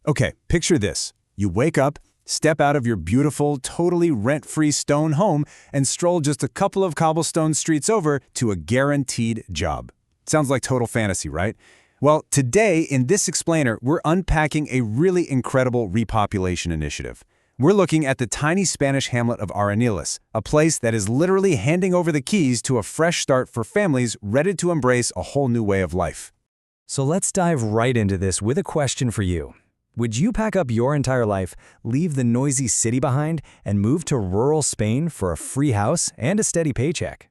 Okay, picture this. You wake up, step out of your beautiful, totally rent-free stone home, and stroll just a couple of cobblestone streets over to a guaranteed job. Sounds like total fantasy, right? Well, today, in this explainer, we're unpacking a really incredible repopulation initiative. We're looking at the tiny Spanish hamlet of Arenillas, a place that is literally handing over the keys to a fresh start for families ready to embrace a whole new way of life. So let's dive right into this with a question for you. Would you pack up your entire life, leave the noisy city behind, and move to rural Spain for a free house and a steady paycheck?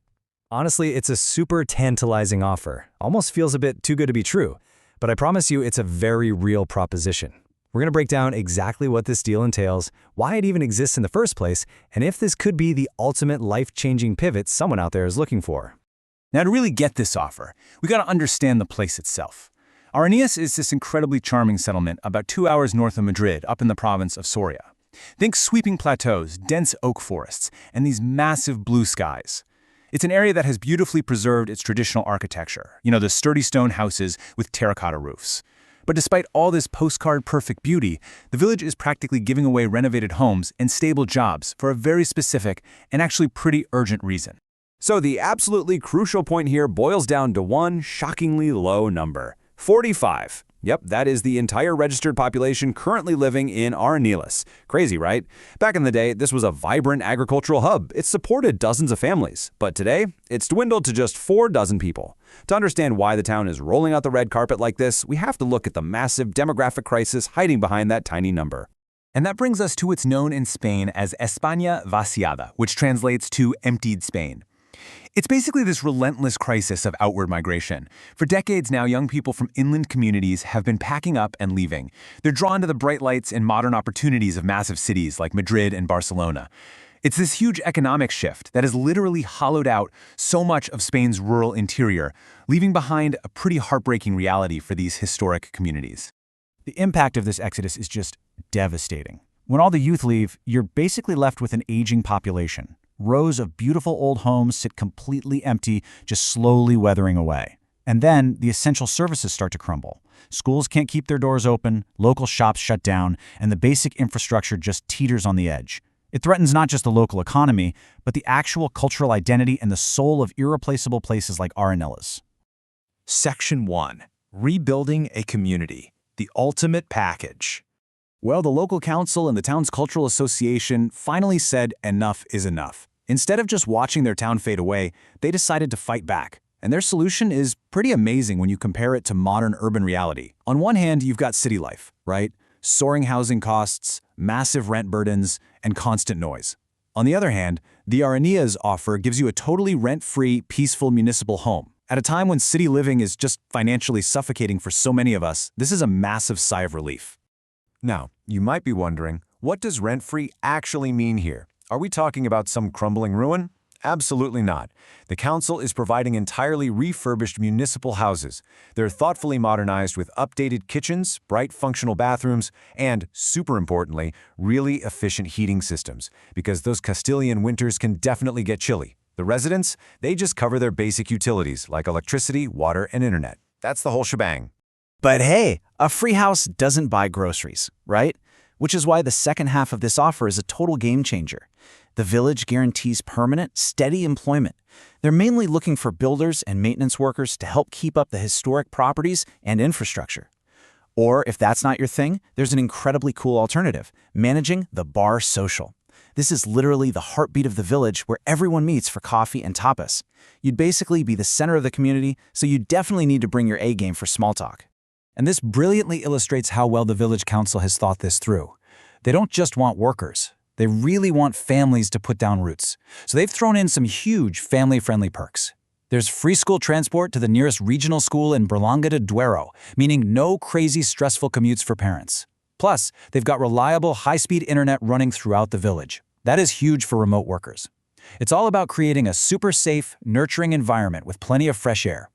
Honestly, it's a super tantalizing offer. Almost feels a bit too good to be true. But I promise you it's a very real proposition. We're going to break down exactly what this deal entails, why it even exists in the first place, and if this could be the ultimate life-changing pivot someone out there is looking for. Now, to really get this offer, we got to understand the place itself. Arenillas is this incredibly charming settlement about 2 hours north of Madrid, up in the province of Soria. Think sweeping plateaus, dense oak forests, and these massive blue skies. It's an area that has beautifully preserved its traditional architecture, the sturdy stone houses with terracotta roofs. But despite all this postcard-perfect beauty, the village is practically giving away renovated homes and stable jobs for a very specific and actually pretty urgent reason. So the absolutely crucial point here boils down to one shockingly low number: 45. Yep, that is the entire registered population currently living in Arenillas. Crazy, right? Back in the day, this was a vibrant agricultural hub. It supported dozens of families. But today, it's dwindled to just 4 dozen people. To understand why the town is rolling out the red carpet like this, we have to look at the massive demographic crisis hiding behind that tiny number. And that brings us to what's known in Spain as España Vaciada, which translates to emptied Spain. It's basically this relentless crisis of outward migration. For decades now, young people from inland communities have been packing up and leaving. They're drawn to the bright lights and modern opportunities of massive cities like Madrid and Barcelona. It's this huge economic shift that has literally hollowed out so much of Spain's rural interior, leaving behind a pretty heartbreaking reality for these historic communities. The impact of this exodus is just devastating. When all the youth leave, you're basically left with an aging population. Rows of beautiful old homes sit completely empty, just slowly weathering away. And then the essential services start to crumble. Schools can't keep their doors open, local shops shut down, and the basic infrastructure just teeters on the edge. It threatens not just the local economy, but the actual cultural identity and the soul of irreplaceable places like Arnellas. Section 1. Rebuilding a community. The ultimate package. Well, the local council and the town's cultural association finally said enough is enough. Instead of just watching their town fade away, they decided to fight back. And their solution is pretty amazing when you compare it to modern urban reality. On one hand, you've got city life, right? Soaring housing costs, massive rent burdens, and constant noise. On the other hand, the Arenillas offer gives you a totally rent-free, peaceful municipal home. At a time when city living is just financially suffocating for so many of us, this is a massive sigh of relief. Now, you might be wondering, what does rent-free actually mean here? Are we talking about some crumbling ruin? Absolutely not. The council is providing entirely refurbished municipal houses. They're thoughtfully modernized with updated kitchens, bright functional bathrooms, and, super importantly, really efficient heating systems, because those Castilian winters can definitely get chilly. The residents, they just cover their basic utilities like electricity, water, and internet. That's the whole shebang. But hey, a free house doesn't buy groceries, right? Which is why the second half of this offer is a total game changer. The village guarantees permanent, steady employment. They're mainly looking for builders and maintenance workers to help keep up the historic properties and infrastructure. Or if that's not your thing, there's an incredibly cool alternative, managing the bar social. This is literally the heartbeat of the village where everyone meets for coffee and tapas. You'd basically be the center of the community, so you definitely need to bring your A game for small talk. And this brilliantly illustrates how well the village council has thought this through. They don't just want workers. They really want families to put down roots. So they've thrown in some huge family-friendly perks. There's free school transport to the nearest regional school in Berlanga de Duero, meaning no crazy stressful commutes for parents. Plus, they've got reliable high-speed internet running throughout the village. That is huge for remote workers. It's all about creating a super safe, nurturing environment with plenty of fresh air.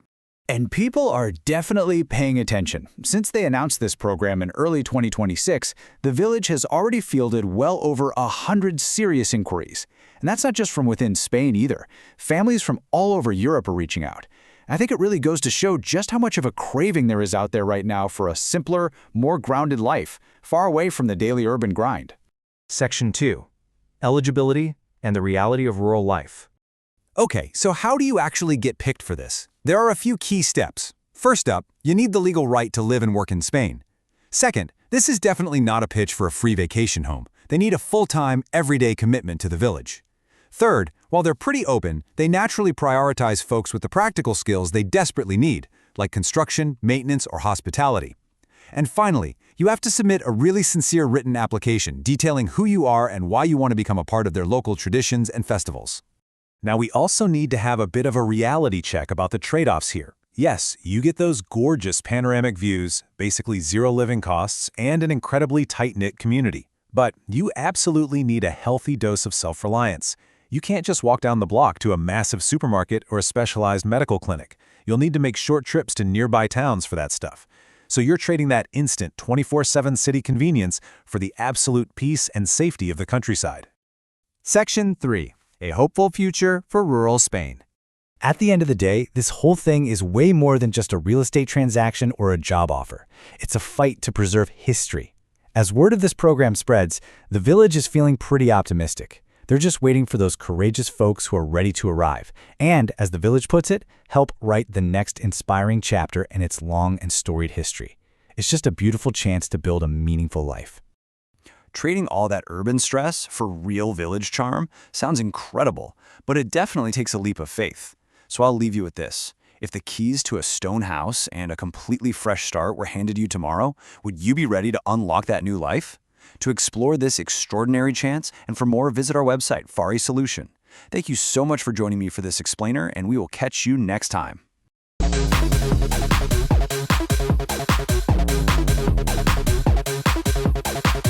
And people are definitely paying attention. Since they announced this program in early 2026, the village has already fielded well over 100 serious inquiries. And that's not just from within Spain either. Families from all over Europe are reaching out. I think it really goes to show just how much of a craving there is out there right now for a simpler, more grounded life, far away from the daily urban grind. Section 2. Eligibility and the reality of rural life. Okay, so how do you actually get picked for this? There are a few key steps. First up, you need the legal right to live and work in Spain. Second, this is definitely not a pitch for a free vacation home. They need a full-time, everyday commitment to the village. Third, while they're pretty open, they naturally prioritize folks with the practical skills they desperately need, like construction, maintenance, or hospitality. And finally, you have to submit a really sincere written application detailing who you are and why you want to become a part of their local traditions and festivals. Now, we also need to have a bit of a reality check about the trade-offs here. Yes, you get those gorgeous panoramic views, basically zero living costs, and an incredibly tight-knit community. But you absolutely need a healthy dose of self-reliance. You can't just walk down the block to a massive supermarket or a specialized medical clinic. You'll need to make short trips to nearby towns for that stuff. So you're trading that instant 24/7 city convenience for the absolute peace and safety of the countryside. Section 3. A hopeful future for rural Spain. At the end of the day, this whole thing is way more than just a real estate transaction or a job offer. It's a fight to preserve history. As word of this program spreads, the village is feeling pretty optimistic. They're just waiting for those courageous folks who are ready to arrive and, as the village puts it, help write the next inspiring chapter in its long and storied history. It's just a beautiful chance to build a meaningful life. Trading all that urban stress for real village charm sounds incredible, but it definitely takes a leap of faith. So I'll leave you with this. If the keys to a stone house and a completely fresh start were handed you tomorrow, would you be ready to unlock that new life? To explore this extraordinary chance and for more, visit our website, Fari Solution. Thank you so much for joining me for this explainer, and we will catch you next time.